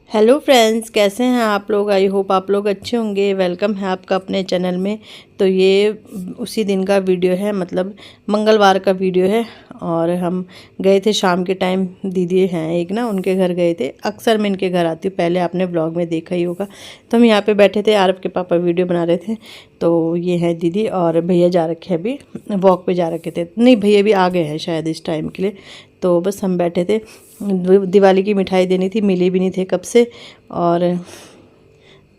Hello friends, कैसे हैं आप लोग। आई होप आप लोग अच्छे होंगे। वेलकम है आपका अपने चैनल में। तो ये उसी दिन का वीडियो है, मतलब मंगलवार का वीडियो है। और हम गए थे शाम के टाइम, दीदी हैं एक ना, उनके घर गए थे। अक्सर मैं इनके घर आती हूँ, पहले आपने व्लॉग में देखा ही होगा। तो हम यहाँ पे बैठे थे, आरव के पापा वीडियो बना रहे थे। तो ये है दीदी और भैया जा रखे हैं, अभी वॉक पे जा रखे थे। नहीं, भैया भी आ गए हैं शायद इस टाइम के लिए। तो बस हम बैठे थे, दिवाली की मिठाई देनी थी, मिली भी नहीं थे कब से। और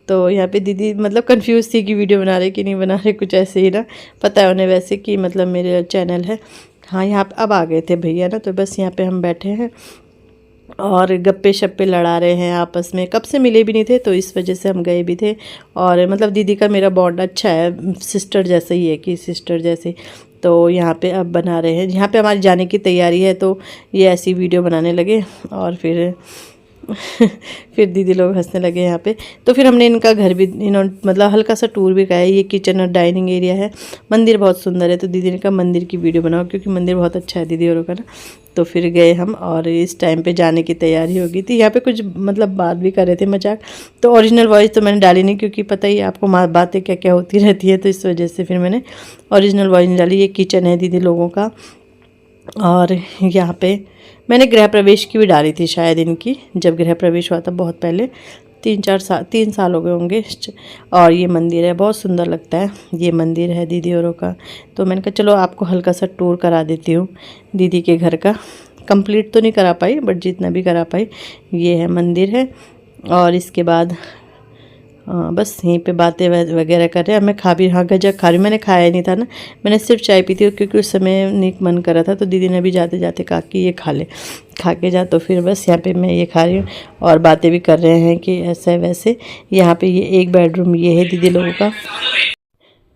तो यहाँ पे दीदी मतलब कंफ्यूज थी कि वीडियो बना रहे कि नहीं बना रहे, कुछ ऐसे ही ना। पता है उन्हें वैसे कि मतलब मेरे चैनल है। हाँ, यहाँ पे अब आ गए थे भैया ना, तो बस यहाँ पे हम बैठे हैं और गप्पे शप्पे लड़ा रहे हैं आपस में। कब से मिले भी नहीं थे, तो इस वजह से हम गए भी थे। और मतलब दीदी का मेरा बॉन्ड अच्छा है, सिस्टर जैसा ही है कि सिस्टर जैसे। तो यहाँ पे अब बना रहे हैं, यहाँ पे हमारी जाने की तैयारी है। तो ये ऐसी वीडियो बनाने लगे और फिर फिर दीदी लोग हंसने लगे यहाँ पे। तो फिर हमने इनका घर भी, इन्होंने मतलब हल्का सा टूर भी कराया। ये किचन और डाइनिंग एरिया है। मंदिर बहुत सुंदर है, तो दीदी ने कहा मंदिर की वीडियो बनाओ, क्योंकि मंदिर बहुत अच्छा है दीदी और का ना। तो फिर गए हम और इस टाइम पे जाने की तैयारी हो गई थी। यहाँ पे कुछ मतलब बात भी कर रहे थे, मजाक। तो ओरिजिनल वॉइस तो मैंने डाली नहीं, क्योंकि पता ही है आपको बातें क्या क्या होती रहती है, तो इस वजह से फिर मैंने ओरिजिनल वॉइस नहीं डाली। ये किचन है दीदी लोगों का। और यहाँ पे मैंने गृह प्रवेश की भी डाली थी शायद इनकी, जब गृह प्रवेश हुआ था बहुत पहले, 3 साल हो गए होंगे। और ये मंदिर है, बहुत सुंदर लगता है। ये मंदिर है दीदी औरों का। तो मैंने कहा चलो आपको हल्का सा टूर करा देती हूँ दीदी के घर का। कंप्लीट तो नहीं करा पाई, बट जितना भी करा पाई। ये है मंदिर है। और इसके बाद बस यहीं पे बातें वगैरह कर रहे हैं। मैं खा भी, हाँ गजक खा रही हूँ। मैंने खाया नहीं था ना, मैंने सिर्फ चाय पी थी, क्योंकि उस समय नहीं मन कर रहा था। तो दीदी ने भी जाते जाते कहा कि ये खा ले, खा के जा। तो फिर बस यहाँ पे मैं ये खा रही हूँ और बातें भी कर रहे हैं कि ऐसा है वैसे। यहाँ पे ये एक बेडरूम ये है दीदी लोगों का,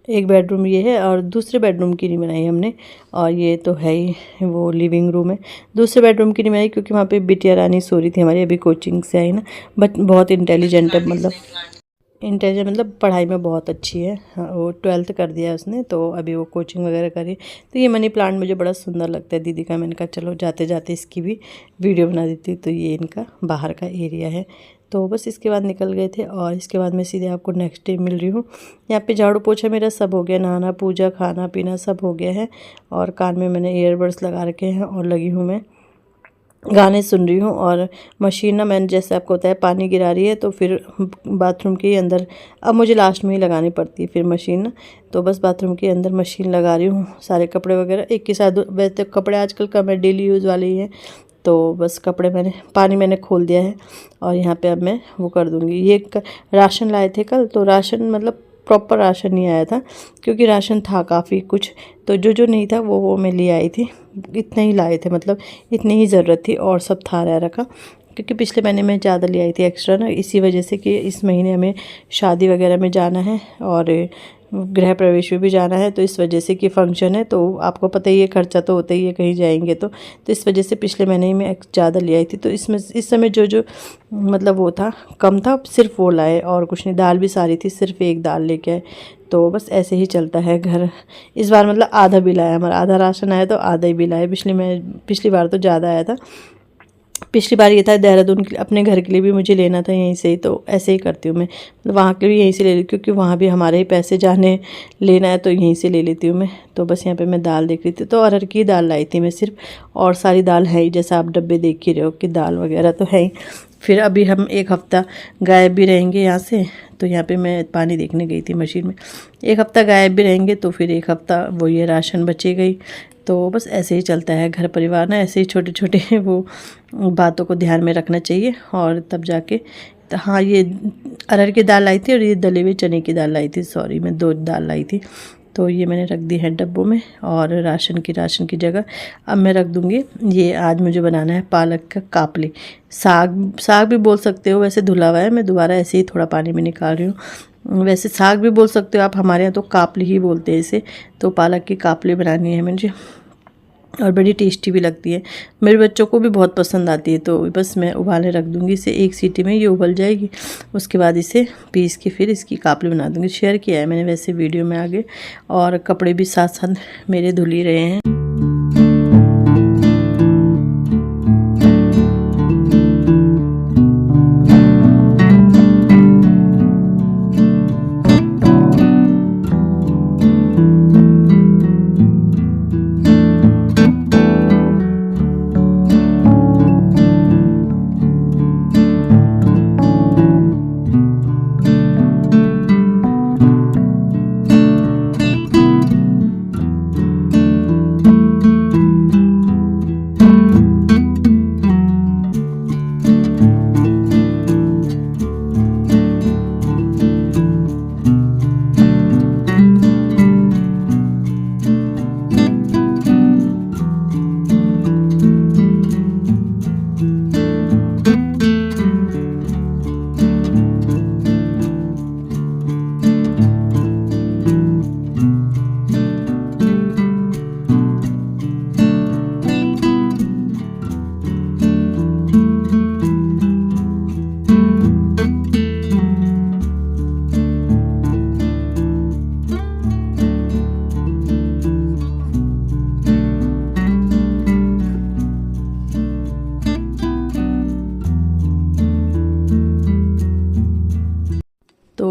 एक बेडरूम ये है। और दूसरे बेडरूम की नहीं बनाई हमने। और ये तो है ही, वो लिविंग रूम है। दूसरे बेडरूम की नहीं बनाई, क्योंकि वहाँ पे बिटिया रानी सो रही थी हमारी, अभी कोचिंग से आई ना। बट बहुत इंटेलिजेंट है, मतलब इंटेलिजेंट मतलब पढ़ाई में बहुत अच्छी है। हाँ, वो 12th कर दिया है उसने, तो अभी वो कोचिंग वगैरह कर रही है। तो ये मनी प्लांट मुझे बड़ा सुंदर लगता है दीदी का। मैंने कहा चलो जाते जाते इसकी भी वीडियो बना देती। तो ये इनका बाहर का एरिया है। तो बस इसके बाद निकल गए थे, और इसके बाद मैं सीधे आपको नेक्स्ट डे मिल रही हूँ। यहाँ पे झाड़ू पोछा मेरा सब हो गया, नहाना पूजा खाना पीना सब हो गया है। और कान में मैंने ईयरबड्स लगा रखे हैं और लगी हूँ मैं गाने सुन रही हूँ। और मशीन ना, मैंने जैसे आपको बताया पानी गिरा रही है, तो फिर बाथरूम के अंदर अब मुझे लास्ट में ही लगानी पड़ती है फिर मशीन ना। तो बस बाथरूम के अंदर मशीन लगा रही हूँ, सारे कपड़े वगैरह एक के साथ। वैसे कपड़े आजकल कम है, डेली यूज़ वाले ही हैं। तो बस कपड़े पानी मैंने खोल दिया है। और यहाँ पे अब मैं वो कर दूँगी। ये राशन लाए थे कल, तो राशन मतलब प्रॉपर राशन नहीं आया था, क्योंकि राशन था काफ़ी कुछ। तो जो जो नहीं था वो मैं ले आई थी। इतने ही लाए थे, मतलब इतनी ही ज़रूरत थी, और सब था रह रखा। क्योंकि पिछले महीने में ज़्यादा ले आई थी एक्स्ट्रा ना, इसी वजह से कि इस महीने हमें शादी वगैरह में जाना है और गृह प्रवेश में भी जाना है। तो इस वजह से कि फ़ंक्शन है, तो आपको पता ही है खर्चा तो होता ही है कहीं जाएंगे तो इस वजह से पिछले महीने ही मैं ज़्यादा ले आई थी। तो इसमें इस समय जो जो मतलब वो था कम था, सिर्फ वो लाए और कुछ नहीं। दाल भी सारी थी, सिर्फ एक दाल लेके आए। तो बस ऐसे ही चलता है घर। इस बार मतलब आधा बिल आया हमारा, आधा राशन आया तो आधा ही बिल आया। पिछली बार तो ज़्यादा आया था। पिछली बार ये था देहरादून के अपने घर के लिए भी मुझे लेना था यहीं से ही, तो ऐसे ही करती हूँ मैं। मतलब वहाँ के भी यहीं से ले ली, क्योंकि वहाँ भी हमारे ही पैसे जाने लेना है, तो यहीं से ले लेती हूँ मैं। तो बस यहाँ पे मैं दाल देख रही थी, तो अरहर की दाल लाई थी मैं सिर्फ, और सारी दाल है ही, जैसा आप डब्बे देख ही रहे हो कि दाल वगैरह तो है ही। फिर अभी हम एक हफ़्ता गायब भी रहेंगे यहाँ से। तो यहाँ पे मैं पानी देखने गई थी मशीन में। एक हफ़्ता गायब भी रहेंगे, तो फिर एक हफ़्ता वो ये राशन बचेगा ही। तो बस ऐसे ही चलता है घर परिवार ना, ऐसे ही छोटे छोटे वो बातों को ध्यान में रखना चाहिए, और तब जाके। तो हाँ, ये अरहर की दाल लाई थी और ये दले हुए चने की दाल लाई थी। सॉरी, मैं 2 दाल लाई थी। तो ये मैंने रख दी है डब्बों में, और राशन की जगह अब मैं रख दूँगी। ये आज मुझे बनाना है पालक का कापली, साग भी बोल सकते हो। वैसे धुला हुआ है, मैं दोबारा ऐसे ही थोड़ा पानी में निकाल रही हूँ। वैसे साग भी बोल सकते हो आप, हमारे यहाँ तो कापली ही बोलते हैं इसे। तो पालक की कापली बनानी है मुझे, और बड़ी टेस्टी भी लगती है। मेरे बच्चों को भी बहुत पसंद आती है। तो बस मैं उबालने रख दूँगी इसे, एक सीटी में ये उबल जाएगी। उसके बाद इसे पीस के फिर इसकी कापली बना दूँगी। शेयर किया है मैंने वैसे वीडियो में आगे। और कपड़े भी साथ साथ मेरे धुल ही रहे हैं।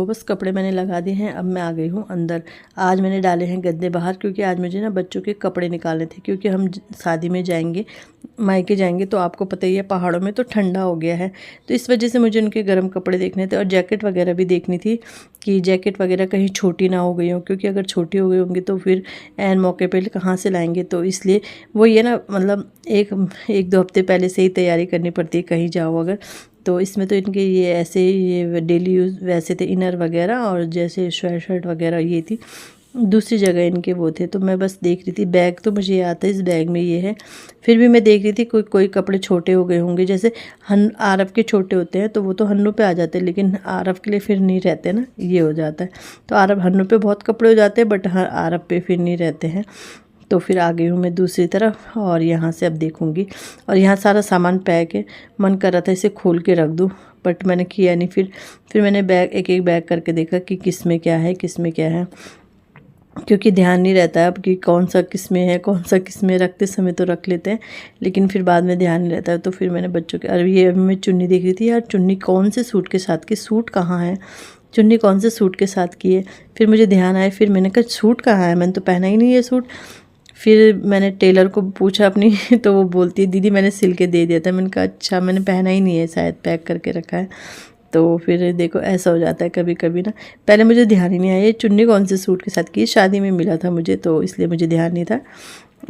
बस कपड़े मैंने लगा दिए हैं, अब मैं आ गई हूँ अंदर। आज मैंने डाले हैं गद्दे बाहर, क्योंकि आज मुझे ना बच्चों के कपड़े निकालने थे, क्योंकि हम शादी में जाएंगे, मायके जाएंगे, तो आपको पता ही है पहाड़ों में तो ठंडा हो गया है, तो इस वजह से मुझे उनके गर्म कपड़े देखने थे और जैकेट वगैरह भी देखनी थी कि जैकेट वगैरह कहीं छोटी ना हो गई हो, क्योंकि अगर छोटी हो गई होंगी तो फिर ऐन मौके पे कहाँ से लाएंगे। तो इसलिए वो ये ना मतलब एक दो हफ्ते पहले से ही तैयारी करनी पड़ती है कहीं जाओ अगर। तो इसमें तो इनके ये ऐसे ये डेली यूज़ वैसे थे इनर वगैरह, और जैसे स्वेट शर्ट वगैरह ये थी, दूसरी जगह इनके वो थे। तो मैं बस देख रही थी, बैग तो मुझे याद था इस बैग में ये है, फिर भी मैं देख रही थी कोई कपड़े छोटे हो गए होंगे, जैसे आरव के छोटे होते हैं तो वो तो हन्नू पे आ जाते हैं, लेकिन आरव के लिए फिर नहीं रहते ना, ये हो जाता है। तो आरव हन्नू पे बहुत कपड़े हो जाते हैं, बट आरव पे फिर नहीं रहते हैं। तो फिर आ गई हूँ मैं दूसरी तरफ, और यहाँ से अब देखूँगी। और यहाँ सारा सामान पैक है, मन कर रहा था इसे खोल के रख दूँ, बट मैंने किया नहीं। फिर मैंने बैग एक एक बैग करके देखा कि किस में क्या है, किस में क्या है, क्योंकि ध्यान नहीं रहता है अब कि कौन सा किस में है, कौन सा किस में। रखते समय तो रख लेते हैं, लेकिन फिर बाद में ध्यान नहीं रहता है। तो फिर मैंने बच्चों के, अरे ये अभी मैं चुन्नी देख रही थी यार, चुन्नी कौन से सूट के साथ की, सूट कहाँ है, चुन्नी कौन से सूट के साथ की है। फिर मुझे ध्यान आया, फिर मैंने कहा सूट कहाँ है, मैंने तो पहना ही नहीं है सूट। फिर मैंने टेलर को पूछा अपनी तो वो बोलती है दीदी मैंने सिल के दे दिया था। मैंने कहा अच्छा, मैंने पहना ही नहीं है, शायद पैक करके रखा है। तो फिर देखो ऐसा हो जाता है कभी कभी ना, पहले मुझे ध्यान ही नहीं आया ये चुन्नी कौन से सूट के साथ की, शादी में मिला था मुझे, तो इसलिए मुझे ध्यान नहीं था।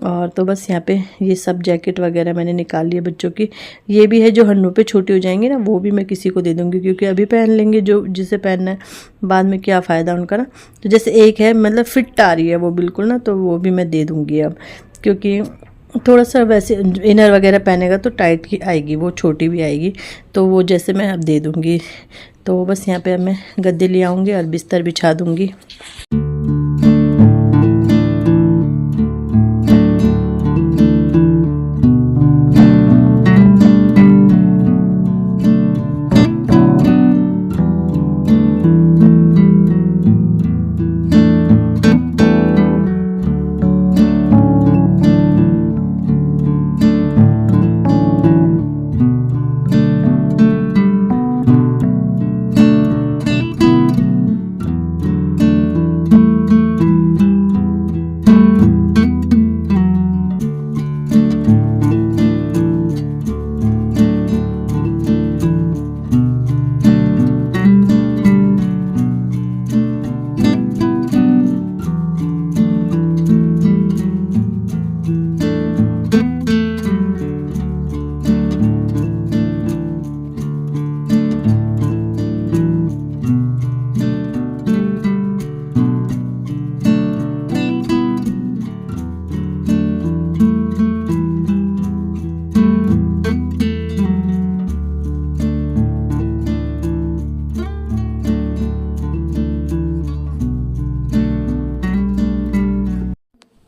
और तो बस यहाँ पे ये सब जैकेट वगैरह मैंने निकाल लिए बच्चों की। ये भी है जो हन्नू पे छोटी हो जाएंगी ना, वो भी मैं किसी को दे दूँगी, क्योंकि अभी पहन लेंगे जो जिसे पहनना है, बाद में क्या फ़ायदा उनका ना। तो जैसे एक है मतलब फिट आ रही है वो बिल्कुल ना, तो वो भी मैं दे दूँगी अब, क्योंकि थोड़ा सा वैसे इनर वगैरह पहनेगा तो टाइट की आएगी, वो छोटी भी आएगी, तो वो जैसे मैं अब दे दूँगी। तो बस यहाँ पे अब मैं गद्दे ले आऊँगी और बिस्तर बिछा दूँगी।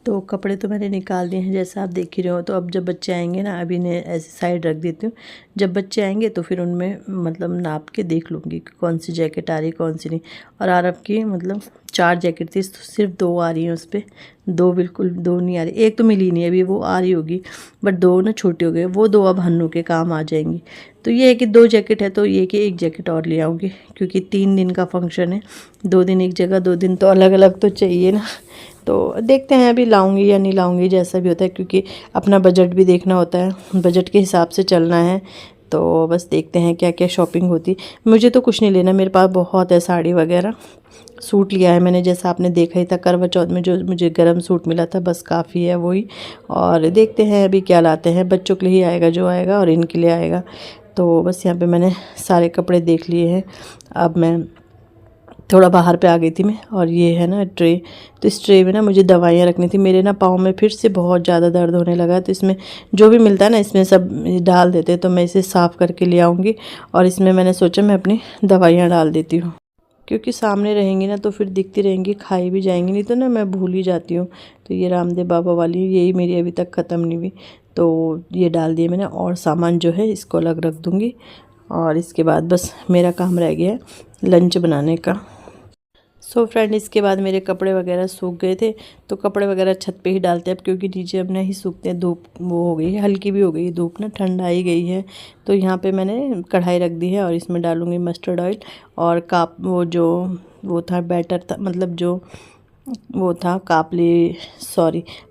तो कपड़े तो मैंने निकाल दिए हैं जैसा आप देख ही रहे हो। तो अब जब बच्चे आएंगे ना, अभी इन्हें ऐसी साइड रख देती हूँ, जब बच्चे आएंगे तो फिर उनमें मतलब नाप के देख लूँगी कि कौन सी जैकेट आ रही कौन सी नहीं। और आरव की मतलब 4 जैकेट थी, तो सिर्फ 2 आ रही हैं उस पर, 2 बिल्कुल 2 नहीं आ रही, एक तो मिली नहीं अभी, वो आ रही होगी, बट 2 ना छोटी हो गई, वो 2 अब हन्नू के काम आ जाएंगी। तो ये है कि 2 जैकेट है, तो ये कि 1 जैकेट और ले आऊँगी, क्योंकि 3 दिन का फंक्शन है, 2 दिन एक जगह, 2 दिन तो अलग अलग तो चाहिए ना। तो देखते हैं अभी लाऊंगी या नहीं लाऊंगी, जैसा भी होता है, क्योंकि अपना बजट भी देखना होता है, बजट के हिसाब से चलना है। तो बस देखते हैं क्या क्या शॉपिंग होती। मुझे तो कुछ नहीं लेना, मेरे पास बहुत है साड़ी वगैरह। सूट लिया है मैंने, जैसा आपने देखा ही था करवा चौथ में जो मुझे गर्म सूट मिला था, बस काफ़ी है वही। और देखते हैं अभी क्या लाते हैं, बच्चों के लिए ही आएगा जो आएगा और इनके लिए आएगा। तो बस यहाँ पे मैंने सारे कपड़े देख लिए हैं। अब मैं थोड़ा बाहर पे आ गई थी मैं, और ये है ना ट्रे, तो इस ट्रे में ना मुझे दवाइयाँ रखनी थी। मेरे ना पाँव में फिर से बहुत ज़्यादा दर्द होने लगा, तो इसमें जो भी मिलता है ना इसमें सब डाल देते, तो मैं इसे साफ़ करके ले आऊँगी। और इसमें मैंने सोचा मैं अपनी दवाइयाँ डाल देती हूँ, क्योंकि सामने रहेंगी ना तो फिर दिखती रहेंगी, खाई भी जाएंगी, नहीं तो ना मैं भूल ही जाती हूँ। तो ये रामदेव बाबा वाली यही मेरी अभी तक ख़त्म नहीं हुई, तो ये डाल दिए मैंने। और सामान जो है इसको अलग रख दूँगी, और इसके बाद बस मेरा काम रह गया है लंच बनाने का। सो फ्रेंड, इसके बाद मेरे कपड़े वगैरह सूख गए थे, तो कपड़े वगैरह छत पे ही डालते हैं अब, क्योंकि नीचे अब नहीं सूखते हैं। धूप वो हो गई है, हल्की भी हो गई धूप ना, ठंड आई गई है। तो यहाँ पे मैंने कढ़ाई रख दी है और इसमें डालूँगी मस्टर्ड ऑयल और वो था बैटर था, मतलब जो वो था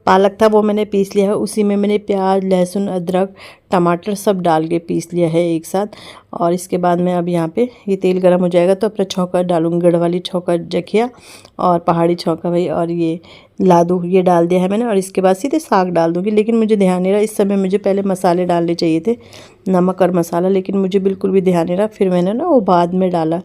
पालक था, वो मैंने पीस लिया है। उसी में मैंने प्याज, लहसुन, अदरक, टमाटर सब डाल के पीस लिया है एक साथ। और इसके बाद मैं अब यहाँ पे ये तेल गर्म हो जाएगा तो अपना छौंका डालूंगी, गढ़वाली छौंका जखिया और पहाड़ी छौंका भाई, और ये लादू ये डाल दिया है मैंने। और इसके बाद सीधे साग डाल दूँगी, लेकिन मुझे ध्यान नहीं रहा इस समय, मुझे पहले मसाले डालने चाहिए थे, नमक और मसाला, लेकिन मुझे बिल्कुल भी ध्यान नहीं रहा, फिर मैंने ना वो बाद में डाला।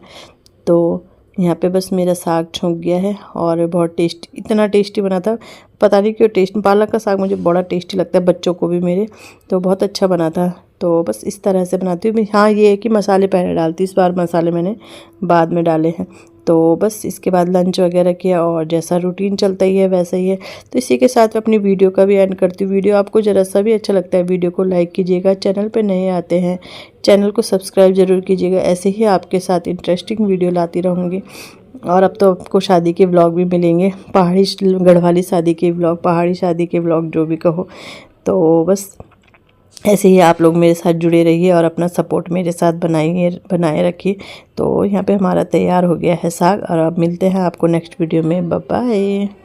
तो यहाँ पे बस मेरा साग छौंक गया है और बहुत टेस्टी, इतना टेस्टी बना था, पता नहीं क्यों टेस्ट। पालक का साग मुझे बड़ा टेस्टी लगता है, बच्चों को भी मेरे, तो बहुत अच्छा बना था। तो बस इस तरह से बनाती हूँ मैं। हाँ, ये है कि मसाले पहले डालती हूँ, इस बार मसाले मैंने बाद में डाले हैं। तो बस इसके बाद लंच वगैरह किया और जैसा रूटीन चलता ही है वैसा ही है। तो इसी के साथ अपनी वीडियो का भी एंड करती हूँ। वीडियो आपको ज़रा सा भी अच्छा लगता है वीडियो को लाइक कीजिएगा, चैनल पे नए आते हैं चैनल को सब्सक्राइब ज़रूर कीजिएगा। ऐसे ही आपके साथ इंटरेस्टिंग वीडियो लाती रहूँगी। और अब तो आपको शादी के व्लॉग भी मिलेंगे, गढ़वाली शादी के व्लॉग, पहाड़ी शादी के व्लॉग, जो भी कहो। तो बस ऐसे ही आप लोग मेरे साथ जुड़े रहिए और अपना सपोर्ट मेरे साथ बनाए रखिए। तो यहाँ पे हमारा तैयार हो गया है साग, और अब मिलते हैं आपको नेक्स्ट वीडियो में। Bye bye.